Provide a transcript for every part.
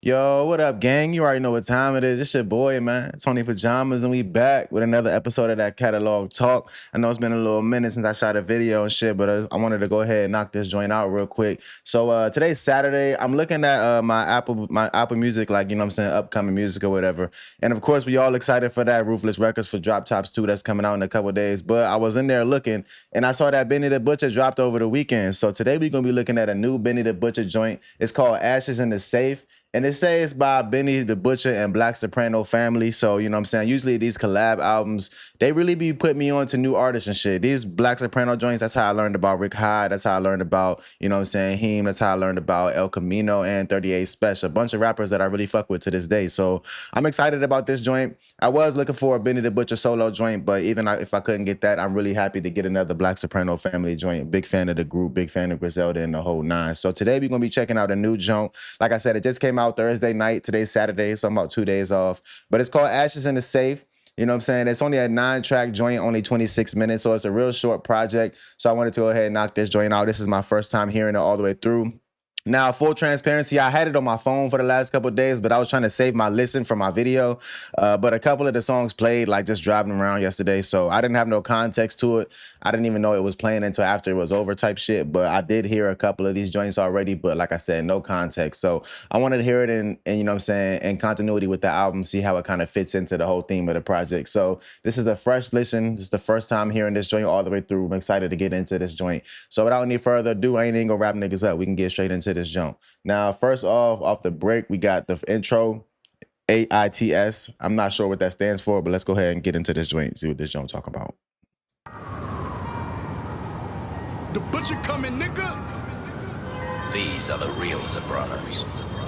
Yo, what up, gang? You already know what time it is. It's your boy, man. Tony Pajamas, and we back with another episode of that catalog talk. I know it's been a little minute since I shot a video and shit, but I wanted to go ahead and knock this joint out real quick. So today's Saturday. I'm looking at my Apple Music, like, you know what I'm saying, upcoming music or whatever. And of course, we all excited for that Ruthless Records for Drop Tops 2 that's coming out in a couple of days. But I was in there looking, and I saw that Benny the Butcher dropped over the weekend. So today we're gonna be looking at a new Benny the Butcher joint. It's called Ashes in the Safe. And it says by Benny the Butcher and Black Soprano Family. So, you know what I'm saying? Usually these collab albums, they really be putting me on to new artists and shit. These Black Soprano joints, that's how I learned about Rick Hyde. That's how I learned about, you know what I'm saying, Heem. That's how I learned about El Camino and 38 Special. A bunch of rappers that I really fuck with to this day. So I'm excited about this joint. I was looking for a Benny the Butcher solo joint, but even if I couldn't get that, I'm really happy to get another Black Soprano Family joint. Big fan of the group, big fan of Griselda and the whole nine. So today we're going to be checking out a new joint. Like I said, it just came out Thursday night. Today's Saturday, so I'm about 2 days off. But it's called Ashes in the Safe. You know what I'm saying? It's only a 9-track joint, only 26 minutes, so it's a real short project. So I wanted to go ahead and knock this joint out. This is my first time hearing it all the way through. Now, full transparency, I had it on my phone for the last couple of days, but I was trying to save my listen for my video. But a couple of the songs played, like just driving around yesterday, so I didn't have no context to it. I didn't even know it was playing until after it was over type shit, but I did hear a couple of these joints already, but like I said, no context. So I wanted to hear it in you know what I'm saying, in continuity with the album, see how it kind of fits into the whole theme of the project. So this is a fresh listen. This is the first time hearing this joint all the way through. I'm excited to get into this joint. So without any further ado, I ain't even gonna wrap niggas up. We can get straight into this jump. Now, first off the break, we got the intro, AITS. I'm not sure what that stands for, but let's go ahead and get into this joint, see what this joint talking about. The butcher coming, nigga. These are the real Sopranos.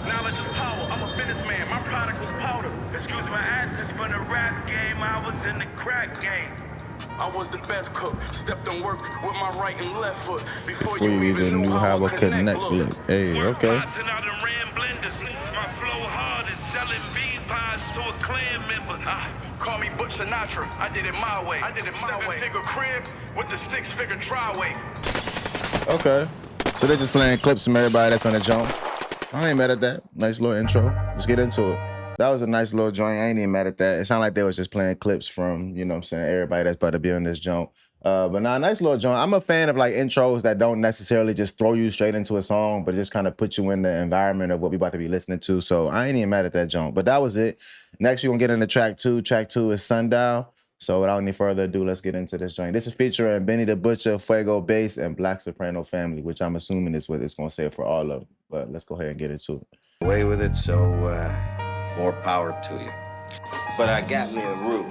Knowledge is power. I'm a businessman. My product was powder. Excuse my absence from the rap game. I was in the crack game. I was the best cook. Stepped on work with my right and left foot. Before you even knew how I connect. Look. Hey, okay. My flow hard is selling bean pies to a clan member. Call me Butch Sinatra. I did it my way. I did it my way. 7-figure crib with the 6-figure driveway. Okay. So they're just playing clips from everybody that's on the jump. I ain't mad at that. Nice little intro. Let's get into it. That was a nice little joint. I ain't even mad at that. It sounded like they was just playing clips from, you know what I'm saying, everybody that's about to be on this joint. But nah, nice little joint. I'm a fan of like intros that don't necessarily just throw you straight into a song, but just kind of put you in the environment of what we about to be listening to. So I ain't even mad at that joint. But that was it. Next, we're going to get into track 2. Track 2 is Sundial. So without any further ado, let's get into this joint. This is featuring Benny the Butcher, Fuego Bass, and Black Soprano Family, which I'm assuming is what it's going to say for all of them. But let's go ahead and get into it. Away with it, so more power to you. But I got me a rule.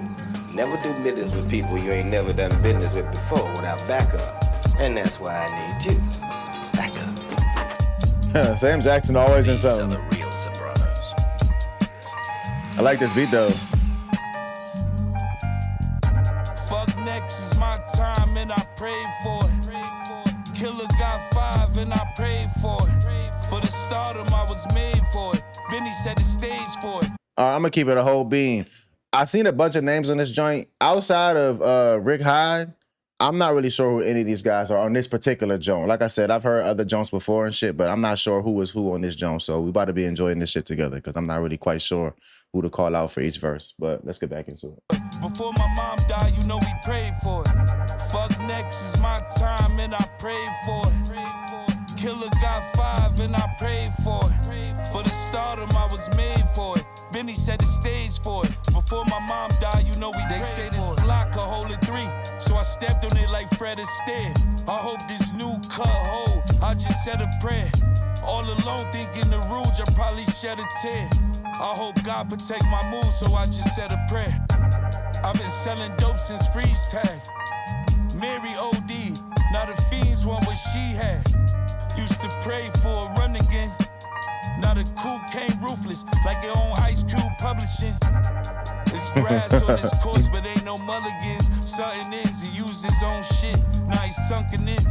Never do business with people you ain't never done business with before without backup. And that's why I need you. Backup. Sam Jackson always in These are something. the real Sopranos. I like this beat though. Fuck next is my time and I prayed for it. Killer got 5 and I prayed for it. For the stardom I was made for it. Benny set the stage for it. All right, I'm gonna keep it a whole bean. I've seen a bunch of names on this joint. Outside of Rick Hyde, I'm not really sure who any of these guys are on this particular joint. Like I said, I've heard other joints before and shit, but I'm not sure who is who on this joint. So we about to be enjoying this shit together because I'm not really quite sure who to call out for each verse. But let's get back into it. Before my mom died, you know we prayed for it. Fuck next is my time and I prayed for it. Killer got 5 and I prayed for it. For the stardom I was made for it. Benny set the stage for it. Before my mom died, you know we prayed for it. They say this block could hold a 3, so I stepped on it like Fred Astaire. I hope this new cut hold. I just said a prayer. All alone thinking the Rouge, I probably shed a tear. I hope God protect my mood, so I just said a prayer. I've been selling dope since freeze tag. Mary OD, now the fiends want what she had. Used to pray for a run again. Now the coupe came ruthless, like their own Ice Cube publishing. It's grass on his course, but ain't no mulligans. Sutton ends, he used his own shit, now he's sunken in.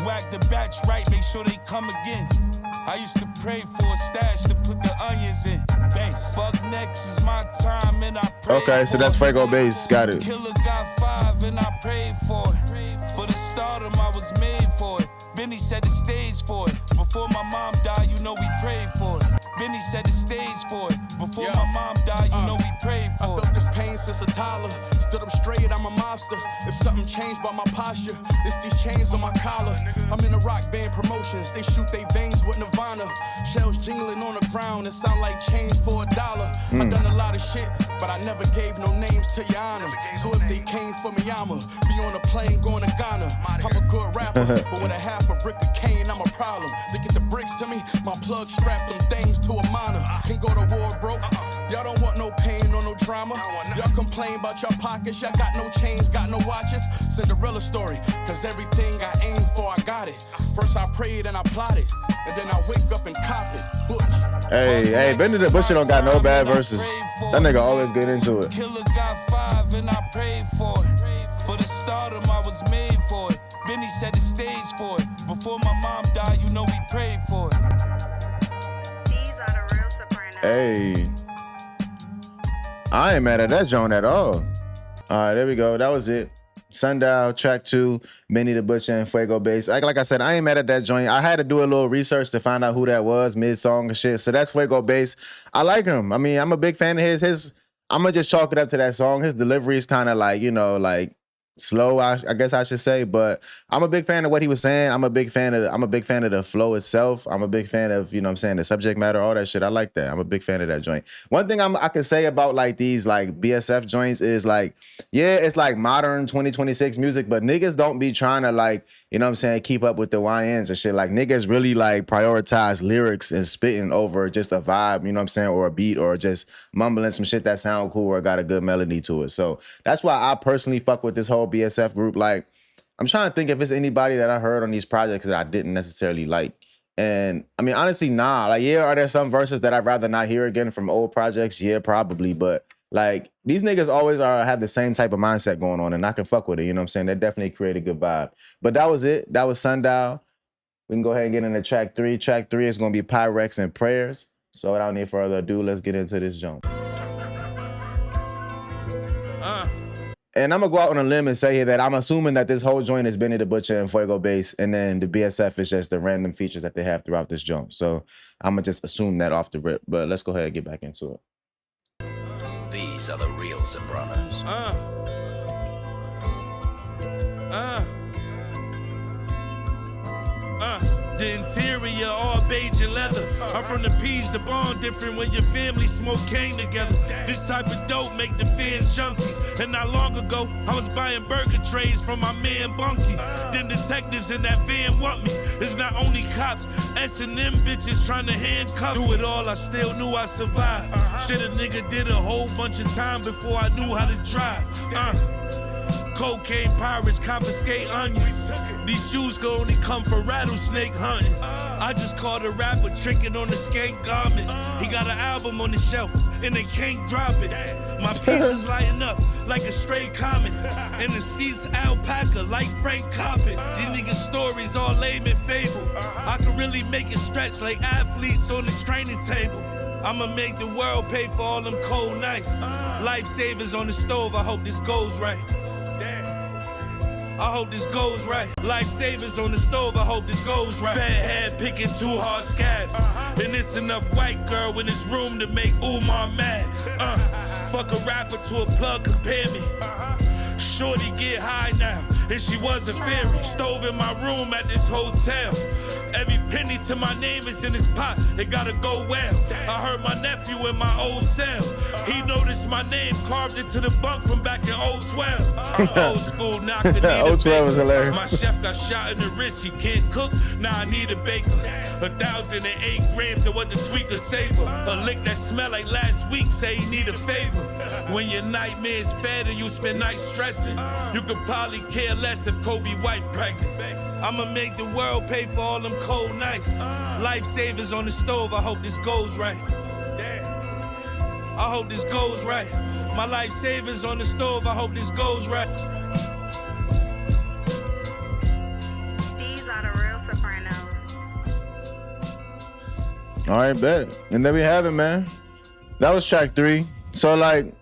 Whack the batch right, make sure they come again. I used to pray for a stash to put the onions in. Bass, fuck next is my time and I pray. Okay, so that's Fuego Bass, got it. Killer got 5 and I prayed for it. For the stardom I was made for it. Benny set the stage for it. Before my mom died, you know we prayed for it. Benny set the stage for it. Before my mom died, you know we prayed for I it. felt this pain since a toddler. Stood up straight, I'm a monster. If something changed by my posture, it's these chains on my collar. I'm in the rock band promotions. They shoot they veins with Nirvana. Shells jingling on the ground. It sound like change for $1. I done a lot of shit, but I never gave no names to your honor. So if they came for me, I'ma be on a plane going to Ghana. I'm a good rapper, but with a half a brick of cane, I'm a problem. They get the bricks to me, my plug strapped them things to a minor. Can go to war broke. Y'all don't want no pain or no drama. Y'all complain about your pockets. Y'all got no chains, got no watches. Cinderella story, cause everything I aimed for, I got it. First I prayed and I plotted, and then I wake up and cop it. Butch. Hey, Benny the Butcher don't got no bad verses. That nigga always get into it. Killer got 5 and I prayed for it. For the stardom, I was made for it. Benny set the stage for it. Before my mom died, you know we prayed for it. These are the real Sopranos. Hey, I ain't mad at that joint at all. All right, there we go. That was it. Sundial, track 2, Benny the Butcher and Fuego Bass. Like I said, I ain't mad at that joint. I had to do a little research to find out who that was mid-song and shit. So that's Fuego Bass. I like him. I mean, I'm a big fan of his. I'm going to just chalk it up to that song. His delivery is kind of like, you know, like slow, I guess I should say, but I'm a big fan of what he was saying. I'm a big fan of the flow itself. I'm a big fan of, you know what I'm saying, the subject matter, all that shit. I like that. I'm a big fan of that joint. One thing I can say about like these like BSF joints is like, yeah, it's like modern 2026 music, but niggas don't be trying to like, you know what I'm saying, keep up with the YNs and shit. Like niggas really like prioritize lyrics and spitting over just a vibe, you know what I'm saying, or a beat, or just mumbling some shit that sound cool or got a good melody to it. So that's why I personally fuck with this whole BSF group. Like, I'm trying to think if it's anybody that I heard on these projects that I didn't necessarily like. And I mean, honestly, nah. Like, yeah, are there some verses that I'd rather not hear again from old projects? Yeah, probably. But like, these niggas always have the same type of mindset going on, and I can fuck with it. You know what I'm saying? They definitely create a good vibe. But that was it. That was Sundial. We can go ahead and get into track 3. Track 3 is going to be Pyrex and Prayers. So without any further ado, let's get into this jump. And I'm going to go out on a limb and say here that I'm assuming that this whole joint is Benny the Butcher and Fuego Bass, and then the BSF is just the random features that they have throughout this joint. So I'm going to just assume that off the rip. But let's go ahead and get back into it. These are the real Sopranos. The interior all beige and leather. I'm from the P's, the bond different when your family smoke cane together. This type of dope make the fans junkies. And not long ago, I was buying burger trays from my man Bunky. Then detectives in that van want me. It's not only cops, S&M bitches trying to handcuff. Through it all, I still knew I survived. Shit, a nigga did a whole bunch of time before I knew how to drive. Cocaine pirates confiscate onions. These shoes can only come for rattlesnake hunting. I just caught a rapper tricking on the skank garments. He got an album on the shelf and they can't drop it. My pieces lighting up like a stray comet. And the seats alpaca like Frank Carpet. These niggas stories all lame and fable. I could really make it stretch like athletes on the training table. I'ma make the world pay for all them cold nights. Lifesavers on the stove, I hope this goes right. I hope this goes right. Lifesavers on the stove, I hope this goes right. Fat head picking 2 hard scabs. And it's enough white girl in this room to make Umar mad. Fuck a rapper to a plug, compare me. Shorty get high now, and she was a fairy. Stove in my room at this hotel. Every penny to my name is in his pot, it gotta go well. I heard my nephew in my old cell. He noticed my name carved into the bunk from back in 012. Old school knocker, need a 012 was hilarious. My chef got shot in the wrist, he can't cook, now I need a baker. 1,008 grams of what the tweaker savor. A lick that smell like last week, say he need a favor. When your nightmare's fed and you spend nights stressing, you could probably care less if Kobe White pregnant. I'ma make the world pay for all them cold nights. Lifesavers on the stove, I hope this goes right. I hope this goes right. My lifesavers on the stove, I hope this goes right. These are the real Sopranos. All right, bet. And there we have it, man. That was track 3. So, like,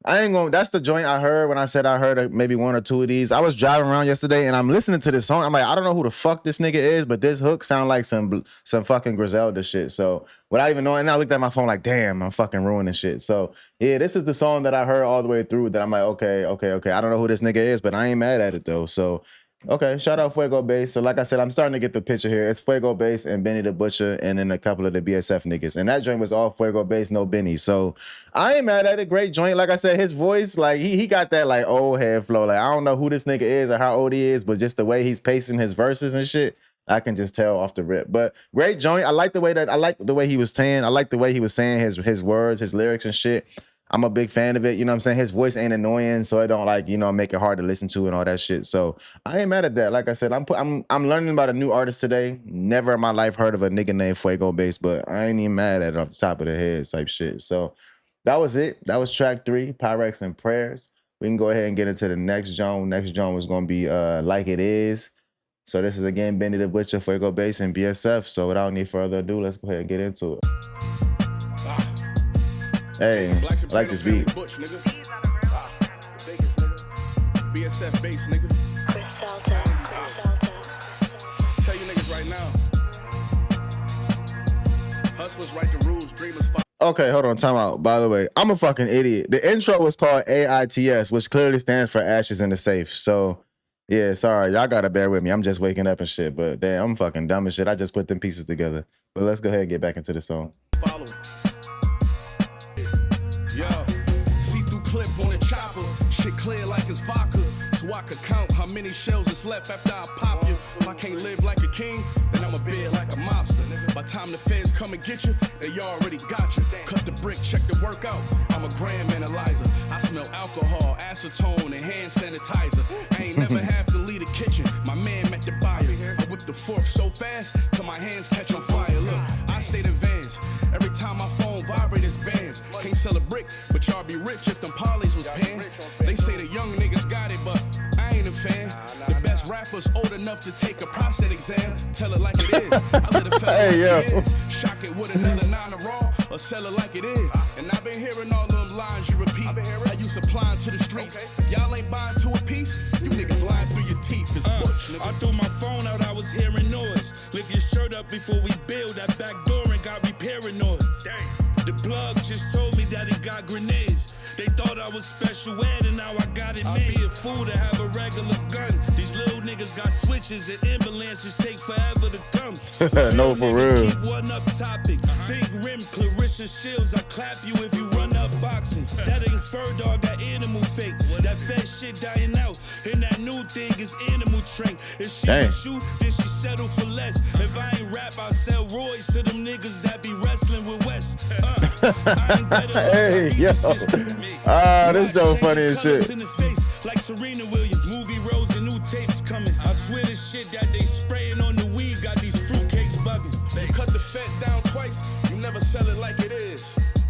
I ain't gonna. That's the joint I heard when I said I heard maybe one or two of these. I was driving around yesterday and I'm listening to this song. I'm like, I don't know who the fuck this nigga is, but this hook sound like some fucking Griselda shit. So without even knowing, and I looked at my phone like, damn, I'm fucking ruining shit. So yeah, this is the song that I heard all the way through. That I'm like, okay. I don't know who this nigga is, but I ain't mad at it though. So. Okay, shout out Fuego Bass. So like I said, I'm starting to get the picture here. It's Fuego Bass and Benny the Butcher and then a couple of the BSF niggas. And that joint was all Fuego Bass, no Benny. So I ain't mad at it. Great joint. Like I said, his voice, like he got that like old head flow. Like I don't know who this nigga is or how old he is, but just the way he's pacing his verses and shit, I can just tell off the rip. But great joint. I like the way he was saying. I like the way he was saying his words, his lyrics and shit. I'm a big fan of it. You know what I'm saying? His voice ain't annoying, so it don't like, make it hard to listen to and all that shit. So I ain't mad at that. Like I said, I'm learning about a new artist today. Never in my life heard of a nigga named Fuego Bass, but I ain't even mad at it off the top of the head type shit. So that was it. That was track 3, Pyrex and Prayers. We can go ahead and get into the next genre. Next genre was gonna be Like It Is. So this is again Benny the Butcher, Fuego Bass, and BSF. So without any further ado, let's go ahead and get into it. Hey, Black I like this beat. Butch, nigga. BSF bass, nigga. Griselda. Tell you niggas right now. Hustlers write the rules, dreamers follow. Okay, hold on, time out. By the way, I'm a fucking idiot. The intro was called AITS, which clearly stands for Ashes in the Safe. So, yeah, sorry. Y'all gotta bear with me. I'm just waking up and shit. But damn, I'm fucking dumb as shit. I just put them pieces together. But let's go ahead and get back into the song. Follow. Yo, see-through clip on a chopper. Shit clear like it's vodka. So I could count how many shells is left after I pop you. If I can't live like a king, then I'ma bid like a mobster. By the time the feds come and get you, they already got you. Cut the brick, check the workout. I'm a gram analyzer. I smell alcohol, acetone, and hand sanitizer. I ain't never have to leave the kitchen. My man met the buyer. I whip the fork so fast till my hands catch on fire. Look, I stayed in Vans. Every time my phone vibrates bands. Can't sell a brick, but y'all be rich if them polys was paying. They say the young niggas got it, but I ain't a fan. The best rappers old enough to take a prostate exam. Tell it like it is. I let a fella Hey, yo. like it is. Shock it with another 9 to raw, or sell it like it is. And I've been hearing all them lines you repeat. How you supplying to the streets. If y'all ain't buying to a piece, you niggas lying through your teeth. It's butch, nigga. I threw my phone out, I was hearing noise. Lift your shirt up before we build that back door and got me paranoid. The plug just told me that he got grenades. They thought I was special ed and now I got it made. I'd be a fool to have a regular gun. These little niggas got switches and ambulances take forever to come. No, for real. Keep one up topic. Big rim, Clarissa Shields. I clap you if you run up boxing. That ain't fur dog, that animal fake. That fat shit dying out. And that new thing is animal train. If she Dang. shoot, then she settle for less. If I ain't rap, I'll sell Royce to them niggas that be wrestling with West. I ain't better Hey, yo. This joke funny as shit. in the face like Serena Williams. Movie roles and new tapes coming. I swear the shit that they spraying on the weed got these fruitcakes bugging. You cut the fat down twice, you never sell it like it is.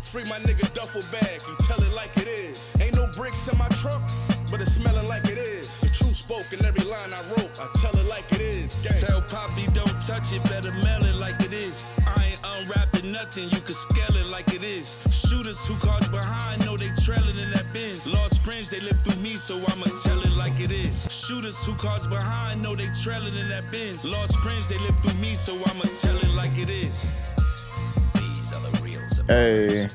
Free my nigga duffel bag, you tell it like it is. Ain't no bricks in my trunk, but it's smelling like it is. The truth spoke in every line I wrote, I tell it like it is. Gang. Tell Poppy don't touch it, better mail it like it is. I ain't unwrapping nothing, you can scale it like it is. Shooters who caught behind know they trailing in that Benz. Lost friends, they live through me, so I'ma tell it like it is. Shooters who caught behind know they trailing in that Benz. Lost friends, they live through me, so I'ma tell it like it is. These are the real Sopranos. Hey.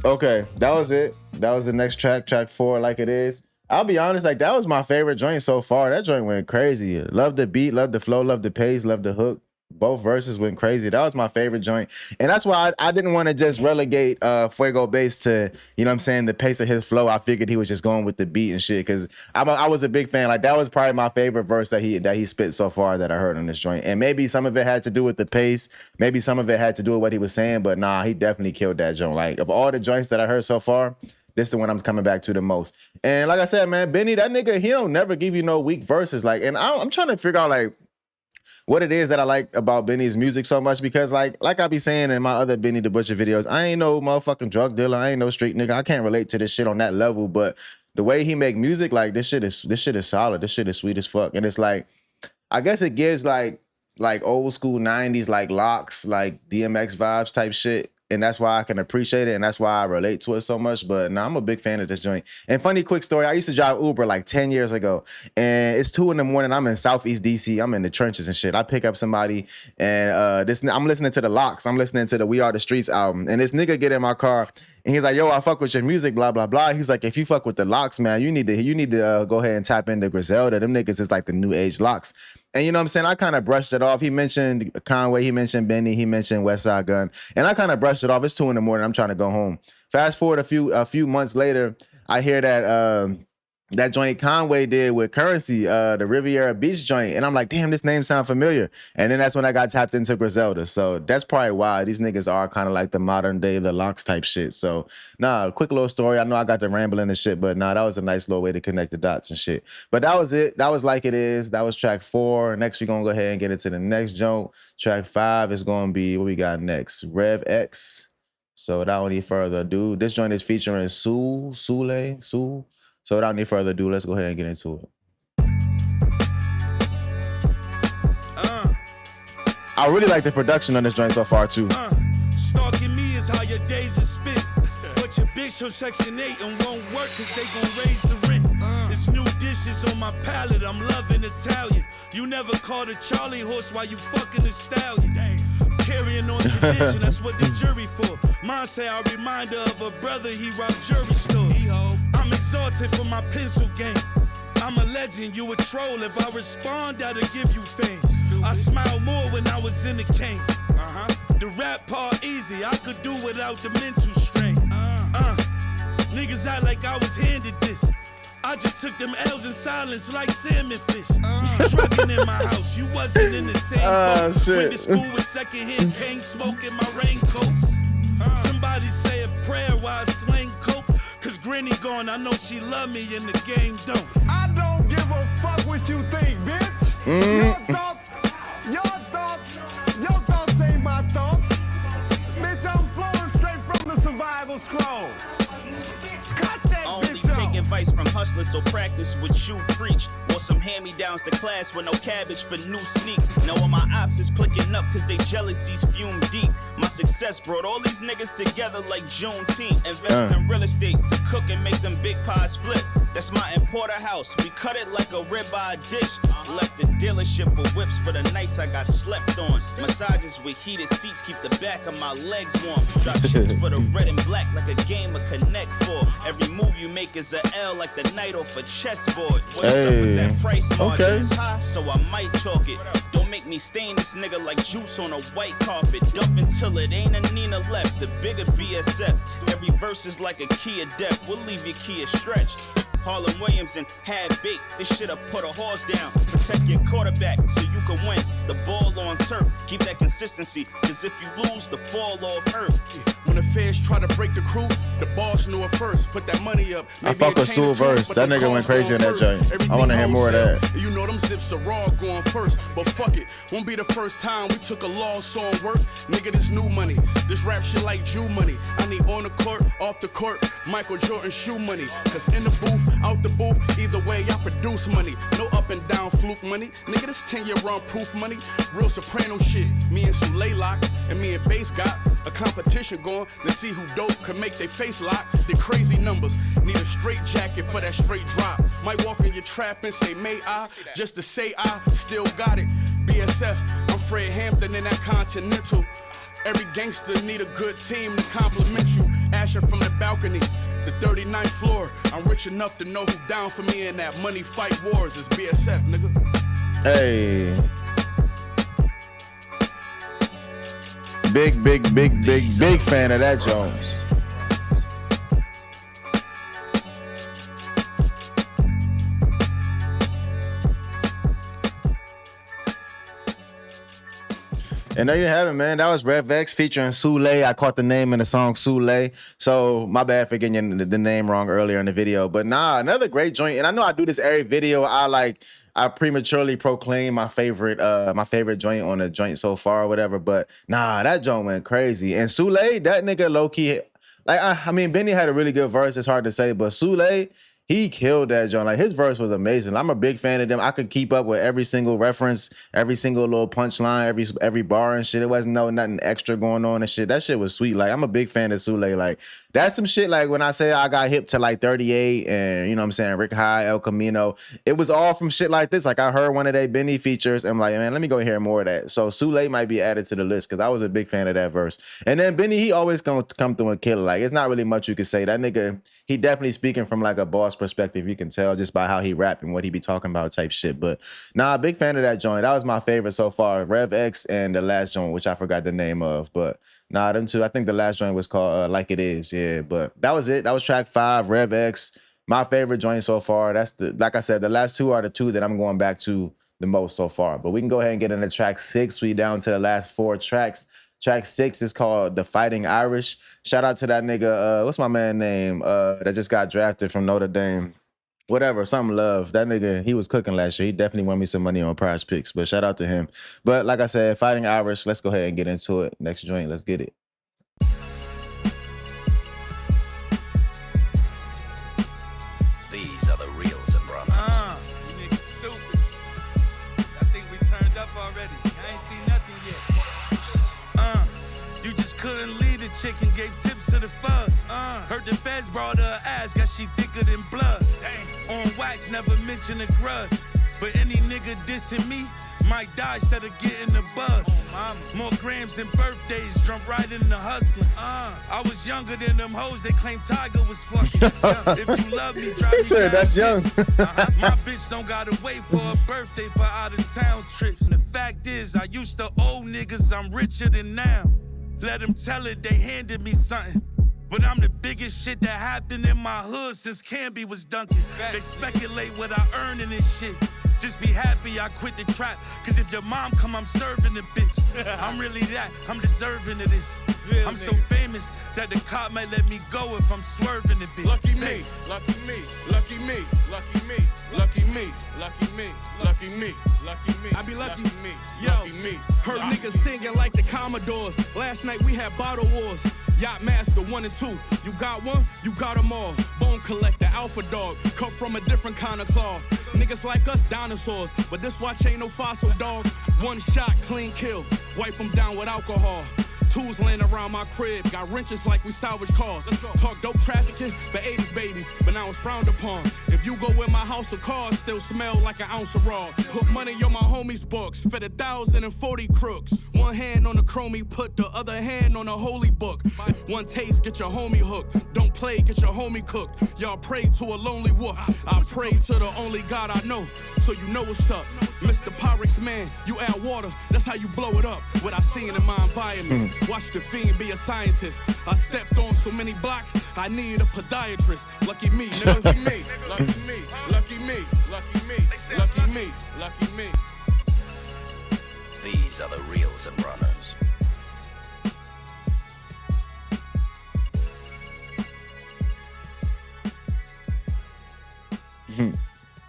Okay, that was it. That was the next track, track 4, Like It Is. I'll be honest, like that was my favorite joint so far. That joint went crazy. Love the beat, love the flow, love the pace, love the hook. Both verses went crazy. That was my favorite joint. And that's why I didn't want to just relegate Fuego Bass to, you know what I'm saying, the pace of his flow. I figured he was just going with the beat and shit because I was a big fan. Like that was probably my favorite verse that he spit so far that I heard on this joint. And maybe some of it had to do with the pace. Maybe some of it had to do with what he was saying. But nah, he definitely killed that joint. Like of all the joints that I heard so far, this is the one I'm coming back to the most. And like I said, man, Benny, that nigga, he don't never give you no weak verses. Like, and I'm trying to figure out like what it is that I like about Benny's music so much because like I be saying in my other Benny the Butcher videos, I ain't no motherfucking drug dealer. I ain't no street nigga. I can't relate to this shit on that level. But the way he make music, like this shit is solid. This shit is sweet as fuck. And it's like, I guess it gives like old school 90s, like Locks, like DMX vibes type shit. and that's why I can appreciate it, and that's why I relate to it so much. But I'm a big fan of this joint. And funny quick story, I used to drive Uber like 10 years ago, and it's 2 a.m. I'm in Southeast DC. I'm in the trenches and shit. I pick up somebody, and I'm listening to the Locks. I'm listening to the We Are the Streets album, and this nigga get in my car. And he's like, yo, I fuck with your music, blah, blah, blah. He's like, if you fuck with the Locks, man, you need to go ahead and tap into Griselda. Them niggas is like the new age Locks. And you know what I'm saying? I kind of brushed it off. He mentioned Conway, he mentioned Benny, he mentioned Westside Gun. And I kind of brushed it off. It's 2 a.m. I'm trying to go home. Fast forward a few months later, I hear that joint Conway did with Currency, the Riviera Beach joint. And I'm like, damn, this name sound familiar. And then that's when I got tapped into Griselda. So that's probably why these niggas are kind of like the modern day, the Locks type shit. So quick little story. I know I got the rambling and shit, but that was a nice little way to connect the dots and shit. But that was it. That was Like It Is. That was track 4. Next, we're going to go ahead and get into the next joint. Track 5 is going to be, what we got next? Rev X. So without any further ado, this joint is featuring Sue. So without any further ado, let's go ahead and get into it. I really like the production on this joint so far too. Stalking me is how your days are spent. But your bitch on Section 8 and won't work cause they gon' raise the rent. It's new dishes on my palate, I'm loving Italian. You never caught a Charlie horse while you fucking a stallion. Carrying on tradition, that's what the jury for. Mine say I remind her of a brother, he robbed jury stores. I'm exalted for my pencil game. I'm a legend, you a troll. If I respond, that'll give you fame. I smiled more when I was in the cane. The rap part easy, I could do without the mental strain. Niggas act like I was handed this. I just took them L's in silence like salmon fish. Trucking in my house, you wasn't in the same boat. Went to school with secondhand cane smoke in my raincoat. Somebody say a prayer while I slang coke. Cause Granny gone, I know she love me and the game don't. I don't give a fuck what you think, bitch. Your thoughts ain't my thoughts. Bitch, I'm flowing straight from the survival scroll. Cut that Only bitch take off. advice from hustlers, so practice what you preach. Want some hand-me-downs to class with no cabbage for new sneaks. Know all my ops is clicking up cause they jealousies fume deep. My success brought all these niggas together like Juneteenth. Invest in real estate to cook and make them big pies flip. That's my importer house. We cut it like a ribeye dish. Left the dealership with whips for the nights I got slept on. Massages with heated seats keep the back of my legs warm. Drop shits for the red and black like a game of Connect 4. Every move you make is a L like the knight off a chessboard. What's up with that price margin? It's high, so I might chalk it. Don't make me stain this nigga like juice on a white carpet. Dump until it ain't a Nina left. The bigger BSF. Every verse is like a key of death. We'll leave your key a stretch. Harlan Williams and Had Bait. This shit'll put a horse down. Protect your quarterback so you can win. The ball on turf. Keep that consistency. Cause if you lose, the fall off hurt. When the feds try to break the crew, the boss knew it first. Put that money up. I fuck with Sue verse. That nigga went crazy in that joint. I want to hear more of that. You know them zips are raw going first, but fuck it. Won't be the first time we took a loss on work. Nigga, this new money. This rap shit like Jew money. I need on the court, off the court, Michael Jordan shoe money. Cause in the booth, out the booth, either way I produce money. No up and down fluke money. Nigga, this 10-year run proof money. Real soprano shit. Me and Sule lock, and me and Bass got a competition going to see who dope can make they face lock. The crazy numbers. Need a straight jacket for that straight drop. Might walk in your trap and say, may I? Just to say I still got it. BSF, I'm Fred Hampton in that Continental. Every gangster need a good team to compliment you. Asher from the balcony, the 39th floor. I'm rich enough to know who down for me in that money fight wars. It's BSF, nigga. Hey. Big fan of that Jones. And there you have it, man. That was Rev X featuring Sule. I caught the name in the song Sule. So my bad for getting the name wrong earlier in the video. But another great joint. And I know I do this every video. I prematurely proclaim my favorite joint on a joint so far or whatever. But that joint went crazy. And Sule, that nigga low key, like I mean, Benny had a really good verse. It's hard to say, but Sule, He killed that joint. Like his verse was amazing. I'm a big fan of them. I could keep up with every single reference, every single little punchline, every bar and shit. It wasn't nothing extra going on and shit. That shit was sweet. Like I'm a big fan of Sule. Like that's some shit. Like when I say I got hip to like 38 and you know what I'm saying, Rick High, El Camino, it was all from shit like this. Like I heard one of their Benny features. And I'm like, man, let me go hear more of that. So Sule might be added to the list because I was a big fan of that verse. And then Benny, he always come through and kill it. Like it's not really much you could say. That nigga, he definitely speaking from like a boss perspective. You can tell just by how he rap and what he be talking about type shit. But nah, big fan of that joint. That was my favorite so far. Rev X and the last joint, which I forgot the name of. But nah, them two. I think the last joint was called Like It Is. Yeah, but that was it. That was track 5, Rev X. My favorite joint so far. That's like I said, the last two are the two that I'm going back to the most so far. But we can go ahead and get into track 6. We down to the last 4 tracks. Track 6 is called The Fighting Irish. Shout out to that nigga, what's my man name? That just got drafted from Notre Dame. Whatever, something love. That nigga, he was cooking last year. He definitely won me some money on Prize Picks, but shout out to him. But like I said, Fighting Irish, let's go ahead and get into it. Next joint, let's get it. These are the real Sopranos. You niggas stupid. I think we turned up already. I ain't seen nothing yet. You just couldn't lead the chick and gave tips to the fuzz. Heard the feds brought her ass, got she thicker than blood. On wax, never mention a grudge. But any nigga dissing me might die instead of getting the buzz. More grams than birthdays, jump right in the hustling. I was younger than them hoes, they claim Tiger was fucking. If you love me, drop me down. That's young. My bitch don't gotta wait for a birthday for out of town trips. And the fact is, I used to owe niggas, I'm richer than now. Let them tell it, they handed me something. But I'm the biggest shit that happened in my hood since Canby was dunking. They speculate what I earn in this shit. Just be happy I quit the trap. Cause if your mom come, I'm serving the bitch. I'm really that, I'm deserving of this. I'm so famous that the cop might let me go if I'm swerving the bitch. Lucky me, lucky me, lucky me, lucky me, lucky me, lucky me, lucky me, lucky me. I be lucky me, lucky me. Heard niggas singing like the Commodores. Last night we had bottle wars. Yacht Master 1 and 2. You got one, you got them all. Bone collector, alpha dog. Cut from a different kind of cloth. Niggas like us, dinosaurs. But this watch ain't no fossil, dog. One shot, clean kill. Wipe them down with alcohol. Tools laying around my crib, got wrenches like we salvage cars. Talk dope trafficking for 80s babies, but now it's frowned upon. If you go in my house of cars, still smell like an ounce of raw. Put money on my homies' books, fed 1,040 crooks. One hand on the chromie, put the other hand on the holy book. One taste, get your homie hooked. Don't play, get your homie cooked. Y'all pray to a lonely wolf. I pray to the only God I know, so you know what's up. Mr. Pyrex man, you add water, that's how you blow it up. What I seen in my environment. Watch the fiend be a scientist. I stepped on so many blocks, I need a podiatrist. Lucky me, nigga. Lucky me, lucky me, lucky me, lucky me, lucky me, lucky me. These are the real Sopranos.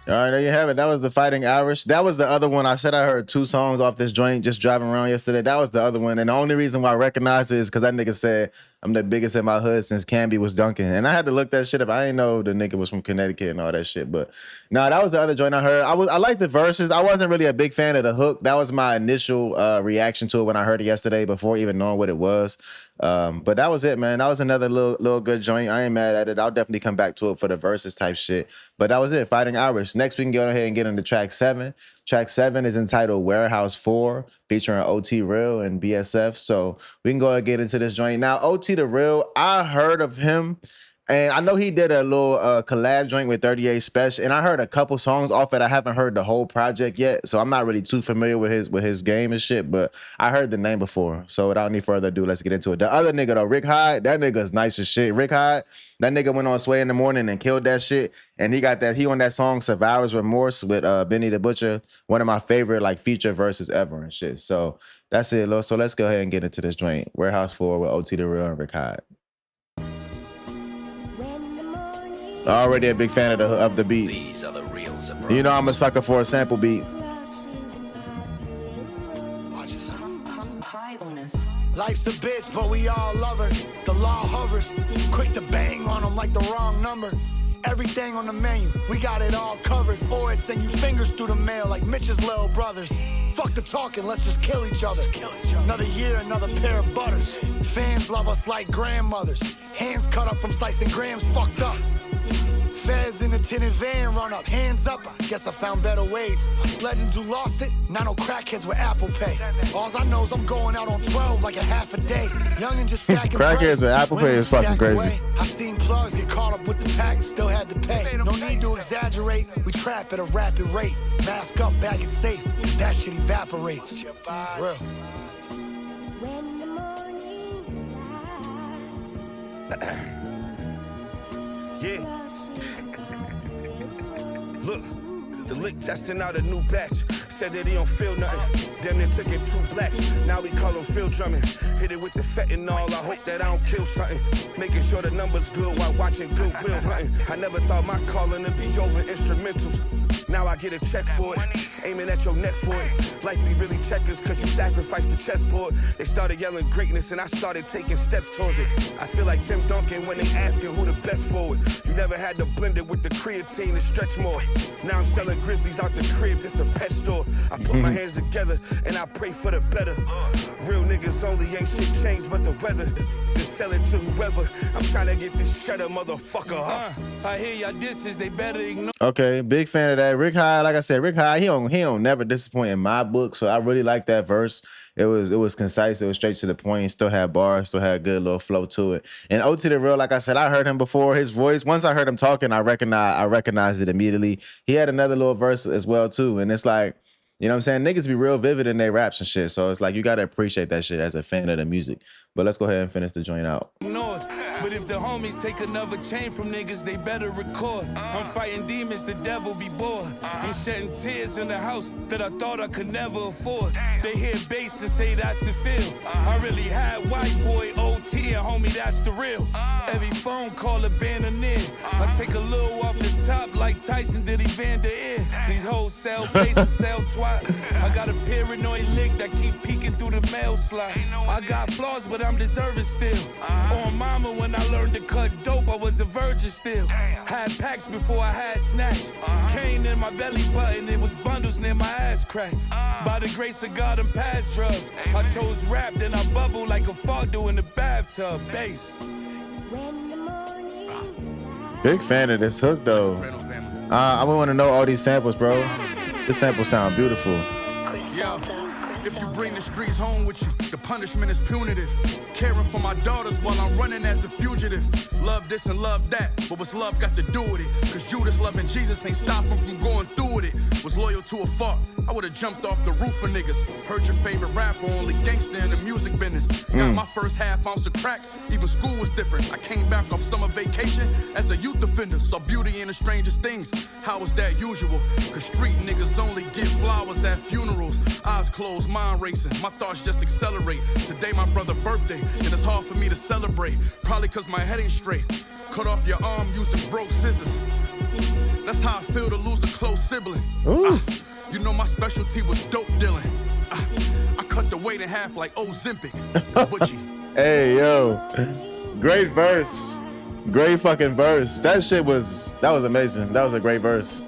All right, there you have it. That was The Fighting Irish. That was the other one. I said I heard 2 songs off this joint just driving around yesterday. That was the other one. And the only reason why I recognize it is because that nigga said, I'm the biggest in my hood since Canby was dunking. And I had to look that shit up. I didn't know the nigga was from Connecticut and all that shit. But nah, that was the other joint I heard. I liked the verses. I wasn't really a big fan of the hook. That was my initial reaction to it when I heard it yesterday before even knowing what it was. But that was it, man. That was another little good joint. I ain't mad at it. I'll definitely come back to it for the verses type shit. But that was it, Fighting Irish. Next, we can go ahead and get into track 7. Track 7 is entitled Warehouse 4, featuring OT Real and BSF. So we can go ahead and get into this joint. Now, OT the Real, I heard of him. And I know he did a little collab joint with 38 Special, and I heard a couple songs off it. I haven't heard the whole project yet, so I'm not really too familiar with his game and shit, but I heard the name before. So without any further ado, let's get into it. The other nigga though, Rick Hyde, that nigga's nice as shit. Rick Hyde, that nigga went on Sway in the Morning and killed that shit, and he on that song Survivor's Remorse with Benny the Butcher, one of my favorite like feature verses ever and shit. So that's it, Lil. So let's go ahead and get into this joint. Warehouse 4 with OT the Real and Rick Hyde. Already a big fan of the beat. These are the real Sopranos. You know I'm a sucker for a sample beat. Life's a bitch, but we all love her. The law hovers, quick to bang on them like the wrong number. Everything on the menu, we got it all covered. Or it's send you fingers through the mail like Mitch's little brothers. Fuck the talking, let's just kill each other. Another year, another pair of butters. Fans love us like grandmothers. Hands cut up from slicing grams, fucked up. Feds in the tinted van run up, hands up. I guess I found better ways. Us legends who lost it, not no crackheads with Apple Pay. All I know is I'm going out on 12 like a half a day. Young and just stacking Crackheads with Apple Pay is fucking crazy. I seen plugs get caught up with the pack, still had to pay. No need to exaggerate, we trap at a rapid rate. Mask up, bag it safe, cause that shit evaporates. Real. Yeah. Look, the lick testing out a new batch. Said that he don't feel nothing. Damn near took in 2 blacks. Now we call him Phil Drummond. Hit it with the fentanyl. I hope that I don't kill something. Making sure the numbers good while watching Goodwill hunting. I never thought my calling to be over instrumentals. Now I get a check for it, aiming at your neck for it. Life be really checkers cause you sacrificed the chessboard. They started yelling greatness and I started taking steps towards it. I feel like Tim Duncan when they asking who the best forward. You never had to blend it with the creatine to stretch more. Now I'm selling Grizzlies out the crib, this a pet store. I put my hands together and I pray for the better. Real niggas only, ain't shit changed but the weather. Then sell it to whoever. I'm trying to get this cheddar motherfucker, huh? I hear y'all disses, they better ignore. Okay, big fan of that. Rick High, like I said, Rick High, he don't never disappoint in my book. So I really like that verse. It was concise, it was straight to the point, still had bars, still had a good little flow to it. And O to the real, like I said, I heard him before. His voice, once I heard him talking, I recognized it immediately. He had another little verse as well too. And it's like, you know what I'm saying? Niggas be real vivid in their raps and shit. So it's like, you gotta appreciate that shit as a fan of the music. But let's go ahead and finish the joint out. North. But if the homies take another chain from niggas, they better record. I'm fighting demons, the devil be bored. I'm shedding tears in the house that I thought I could never afford. They hear bass and say that's the feel. I really had white boy OT and homie, that's the real. Every phone call a band of near. I take a little off the top like Tyson did Evander Ear. These hoes sell bases, sell twat. I got a paranoid lick that keep peeking through the mail slot. I got flaws, but I'm deserving still. On mama, when I learned to cut dope, I was a virgin still. Had packs before I had snacks. Cane in my belly button, it was bundles near my ass crack. By the grace of God, I'm past drugs. I chose rap, then I bubble like a fondue in the bathtub. Bass. Big fan of this hook though. I want to know all these samples, bro. This sample sound beautiful. If you bring the streets home with you, the punishment is punitive. Caring for my daughters while I'm running as a fugitive. Love this and love that, but what's love got to do with it? Cause Judas loving Jesus ain't stop him from going through with it. Was loyal to a fault, I would've jumped off the roof for niggas. Heard your favorite rapper, only gangster in the music business. Got my first half ounce of crack, even school was different. I came back off summer vacation as a youth offender. Saw beauty in the strangest things, how was that usual? Cause street niggas only get flowers at funerals. Eyes closed, mind racing, my thoughts just accelerate. Today my brother's birthday, and it's hard for me to celebrate. Probably cause my head ain't straight. Cut off your arm using broke scissors. That's how I feel to lose a close sibling. You know my specialty was dope dealing. I cut the weight in half like Ozempic. Hey, yo. Great verse. Great fucking verse. That was amazing. That was a great verse.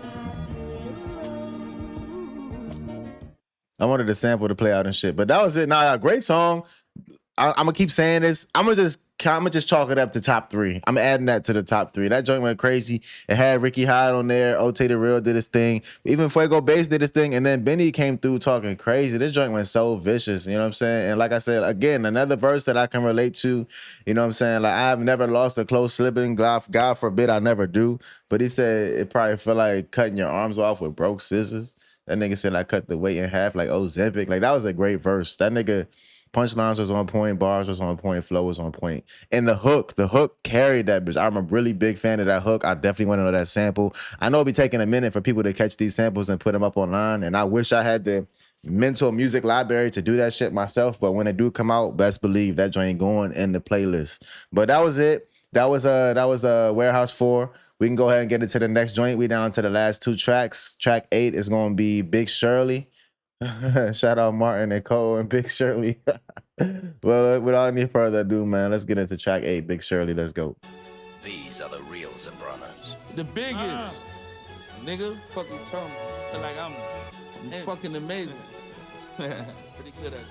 I wanted the sample to play out and shit, but that was it. Nah, great song. I'm gonna keep saying this. I'm gonna just chalk it up to top 3. I'm adding that to the top 3. That joint went crazy. It had Ricky Hyde on there. O.T. the Real did his thing. Even Fuego Bass did his thing. And then Benny came through talking crazy. This joint went so vicious. You know what I'm saying? And like I said, again, another verse that I can relate to. You know what I'm saying? Like, I've never lost a close sibling. God forbid I never do. But he said it probably felt like cutting your arms off with broke scissors. That nigga said I cut the weight in half like Ozempic. Like, that was a great verse. That nigga... Punchlines was on point, bars was on point, flow was on point. And the hook carried that bitch. I'm a really big fan of that hook. I definitely want to know that sample. I know it'll be taking a minute for people to catch these samples and put them up online. And I wish I had the mental music library to do that shit myself. But when it do come out, best believe that joint going in the playlist. But that was it. That was Warehouse 4. We can go ahead and get into the next joint. We down to the last 2 tracks. Track 8 is going to be Big Shirley. Shout out Martin and Cole and Big Shirley. Well, without any further ado, man, let's get into track 8, Big Shirley. Let's go. These are the real Sopranos. The biggest. Nigga, fucking tell me. Feel like I'm fucking amazing. Pretty good at it.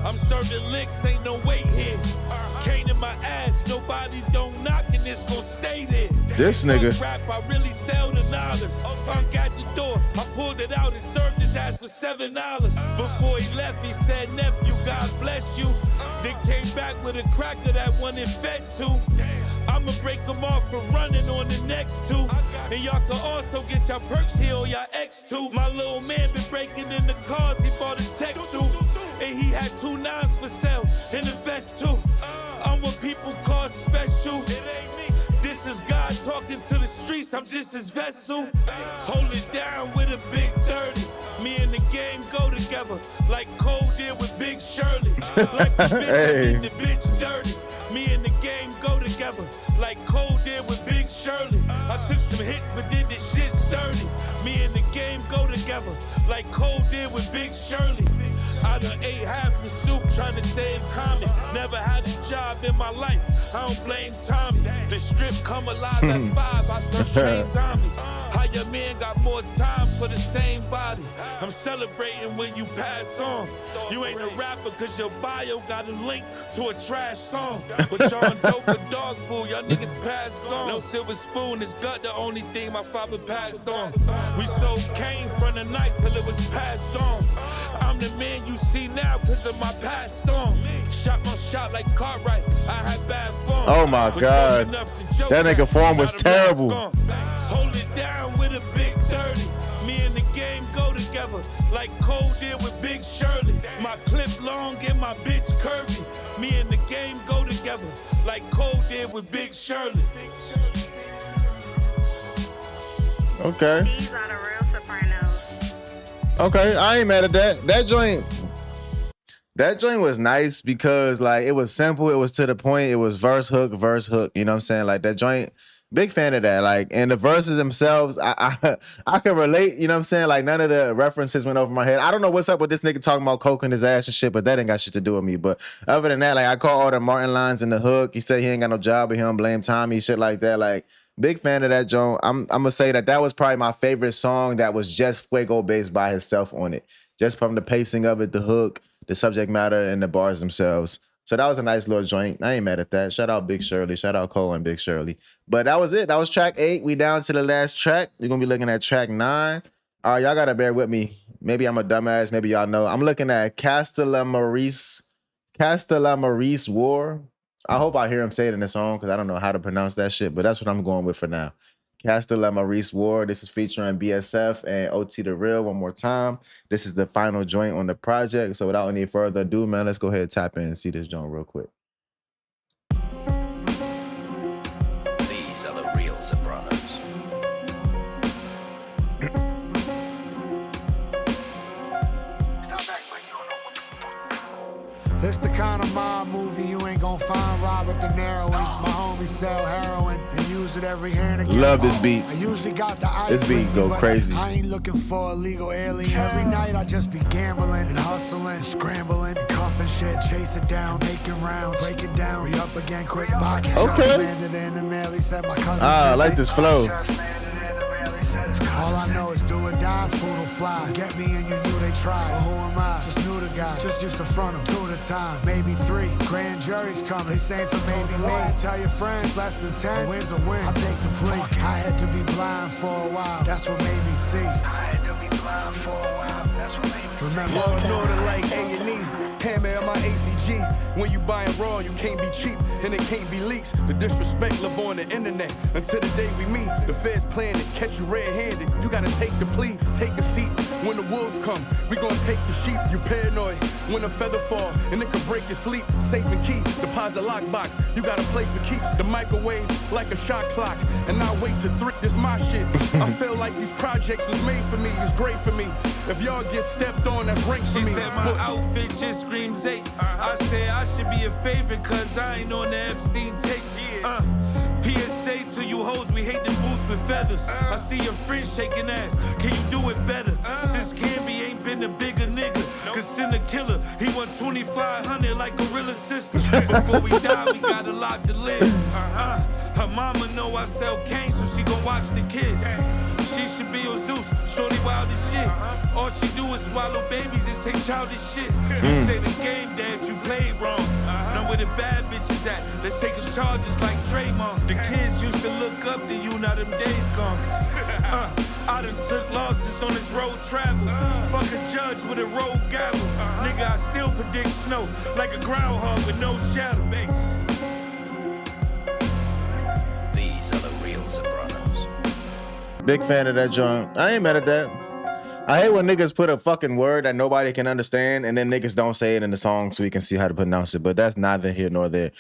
I'm serving licks, ain't no weight here. Cane in my ass, nobody don't knock and it's gon' stay there. This nigga. Rap, I really sell the dollars. Unk at the door, I pulled it out and served his ass for $7. Before he left, he said, nephew, God bless you. Then came back with a cracker that one it fed to. I'ma break them off for running on the next two. And y'all can also get your perks here or y'all X too. My little man been breaking in the cars, he bought a tech through. And he had 2 9s for sale in the vest too. I'm what people call special. This is God talking to the streets, I'm just his vessel. Hold it down with a big 30. Me and the game go together like Cole did with Big Shirley. Like some bitch, I did the bitch dirty. Me and the game go together like Cole did with Big Shirley. I took some hits but did this shit sturdy. Me and the game go together like Cole did with Big Shirley. I done ate half the soup trying to save Common. Never had a job in my life, I don't blame Tommy. The strip come alive at 5, I serve train zombies. How your man got more time for the same body? I'm celebrating when you pass on. You ain't a rapper cause your bio got a link to a trash song. But y'all on dope or dog food, y'all niggas passed on. No silver spoon, is gut the only thing my father passed on. We sold cane from the night till it was passed on. I'm the man you see now cause of my past storms. Shot my shot like Cartwright, I had bad form. Oh my God, that nigga form was terrible. Hold it down with a big 30. Me and the game go together like Cole did with Big Shirley. My clip long and my bitch curvy. Me and the game go together like Cole did with Big Shirley. Okay. These are the real Sopranos. Okay, I ain't mad at that. That joint was nice because like it was simple, it was to the point, it was verse hook, you know what I'm saying? Like that joint, big fan of that. Like, and the verses themselves, I can relate, you know what I'm saying? Like none of the references went over my head. I don't know what's up with this nigga talking about coke in his ass and shit, but that ain't got shit to do with me. But other than that, like I caught all the Martin lines in the hook. He said he ain't got no job, but he don't blame Tommy, shit like that. Like, big fan of that joint. I'm gonna say that was probably my favorite song that was just Fuego based by himself on it. Just from the pacing of it, the hook, the subject matter, and the bars themselves. So that was a nice little joint. I ain't mad at that. Shout out Big Shirley. Shout out Cole and Big Shirley. But that was it. That was track 8. We down to the last track. We're gonna be looking at track 9. All right, y'all gotta bear with me. Maybe I'm a dumbass. Maybe y'all know. I'm looking at Castellammarese War. I hope I hear him say it in the song because I don't know how to pronounce that shit, but that's what I'm going with for now. Castellammarese War. This is featuring BSF and OT The Real one more time. This is the final joint on the project. So without any further ado, man, let's go ahead and tap in and see this joint real quick. These are the real Sopranos. This the kind of mob movie you ain't gonna find Robert De Niro in. My homies sell heroin and use it every here and again. Love this beat. I usually got the ice This beat go crazy. I ain't looking for illegal aliens. Every night I just be gambling and hustling, scrambling, cuffing shit, chase it down, making rounds, break it down, re up again, quick box. Okay. Landed in the mail, he said my cousin. I like this flow. All I know is do or die, food will fly. Get me and you knew they tried. But who am I? Just knew the guy. Just used to front him 2 at a time, maybe 3. Grand jury's coming. They say for maybe me. Tell your friends less than 10. Win's a win. I'll take the plea. I had to be blind for a while. That's what made me see. I had to be blind for a while. That's what made me see. Remember, Law and order like A&E. Hammer at my ACG. When you buying raw, you can't be cheap, and it can't be leaks. The disrespect live on the internet until the day we meet. The feds plan to catch you red-handed. You gotta take the plea, take a seat. When the wolves come, we gonna take the sheep. You paranoid when a feather fall, and it could break your sleep. Safe and key, deposit lockbox. You gotta play for keeps. The microwave like a shot clock, and I wait to 3. This my shit. I feel like these projects was made for me. It's great for me. If y'all get stepped on, that's rank for me. She said my outfit just screams 8. I said I should be a favorite cause I ain't on the Epstein tape. PSA to you hoes, we hate them boots boots with feathers. I see your friends shaking ass. Can you do it better? Since Gamby ain't been a bigger nigga. Cause send a killer, he want 2,500 like Gorilla Sister. Before we die, we got a lot to live. Her mama know I sell cane, so she gon' watch the kids. She should be a Zeus, shorty wild as shit. All she do is swallow babies and say childish shit. You say the game, dad, you played wrong. Know where the bad bitches at? Let's take his charges like Draymond. The kids used to look up to you, now them days gone. I done took losses on this road travel. Fuck a judge with a road gavel. Nigga, I still predict snow like a groundhog with no shadow. These are the real Sopranos. Big fan of that joint. I ain't mad at that. I hate when niggas put a fucking word that nobody can understand and then niggas don't say it in the song so we can see how to pronounce it, but that's neither here nor there.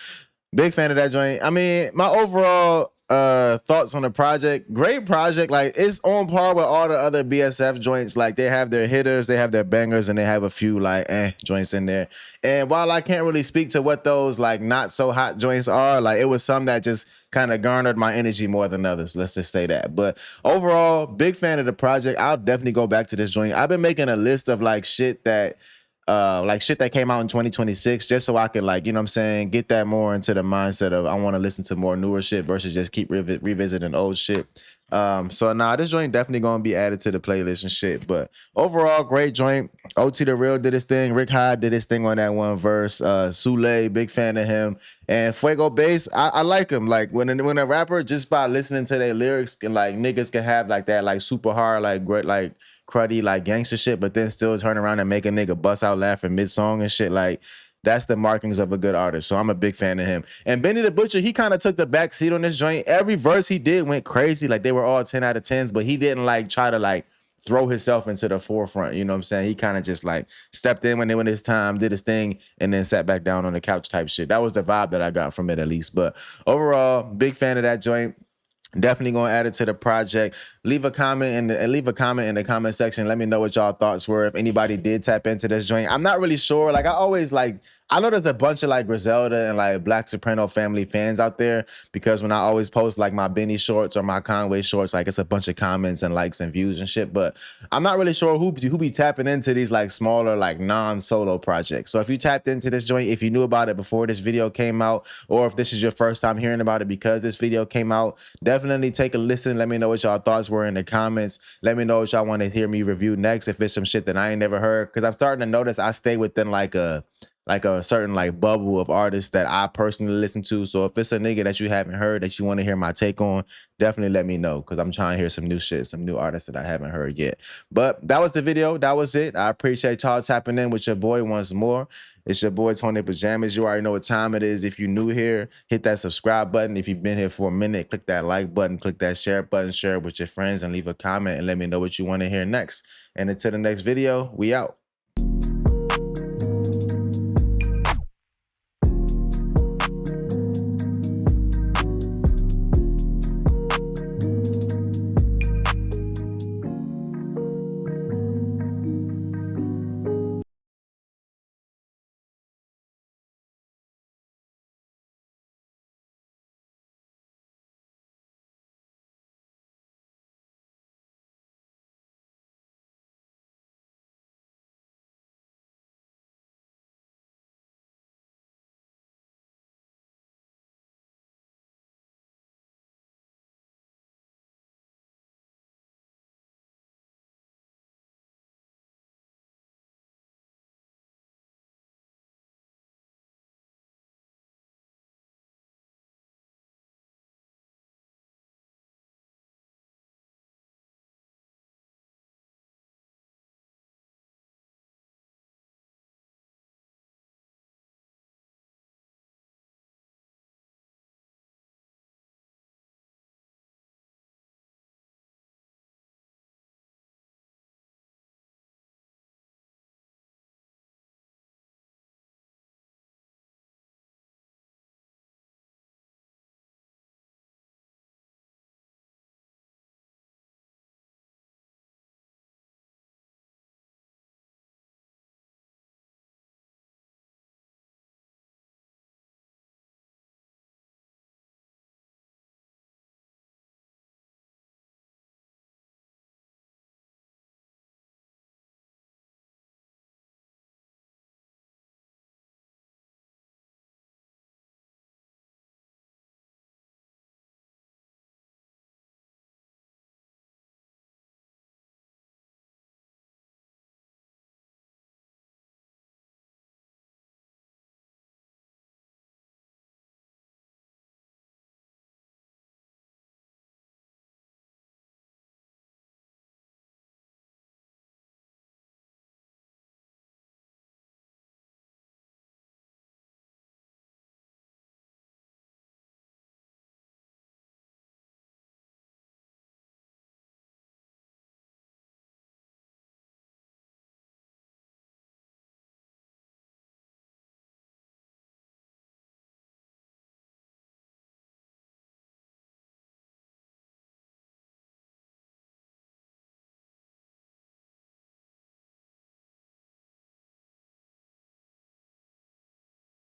Big fan of that joint. I mean, my overall thoughts on the project, great project. Like, it's on par with all the other BSF joints. Like, they have their hitters, they have their bangers, and they have a few like joints in there. And while I can't really speak to what those like not so hot joints are, like, it was some that just kind of garnered my energy more than others. Let's just say that. But overall, big fan of the project. I'll definitely go back to this joint. I've been making a list of like shit that came out in 2026 just so I could, like, you know what I'm saying, get that more into the mindset of I want to listen to more newer shit versus just keep revisiting old shit. So nah, this joint definitely gonna be added to the playlist and shit. But overall, great joint. OT the Real did his thing. Rick Hyde did his thing on that one verse. Sule, big fan of him. And Fuego Bass, I like him. Like, when a rapper, just by listening to their lyrics, can, like, niggas can have like that like super hard, like great, like cruddy, like gangster shit, but then still turn around and make a nigga bust out laughing mid-song and shit. Like, that's the markings of a good artist. So I'm a big fan of him. And Benny the Butcher, he kind of took the back seat on this joint. Every verse he did went crazy. Like, they were all 10 out of 10s, but he didn't like try to like throw himself into the forefront. You know what I'm saying? He kind of just like stepped in when his time, did his thing, and then sat back down on the couch type shit. That was the vibe that I got from it, at least. But overall, big fan of that joint. Definitely gonna add it to the project. Leave a comment in the comment section. Let me know what y'all thoughts were. If anybody did tap into this joint, I'm not really sure. Like, I know there's a bunch of like Griselda and like Black Soprano Family fans out there, because when I always post like my Benny shorts or my Conway shorts, like, it's a bunch of comments and likes and views and shit. But I'm not really sure who be tapping into these like smaller, like non-solo projects. So if you tapped into this joint, if you knew about it before this video came out, or if this is your first time hearing about it because this video came out, definitely take a listen. Let me know what y'all thoughts were in the comments. Let me know what y'all want to hear me review next, if it's some shit that I ain't never heard. Because I'm starting to notice I stay within like a certain like bubble of artists that I personally listen to. So if it's a nigga that you haven't heard that you want to hear my take on, definitely let me know, because I'm trying to hear some new shit, some new artists that I haven't heard yet. But that was the video. That was it. I appreciate y'all tapping in with your boy once more. It's your boy Tony Pajamas. You already know what time it is. If you're new here, hit that subscribe button. If you've been here for a minute, click that like button, click that share button, share it with your friends, and leave a comment and let me know what you want to hear next. And until the next video, we out.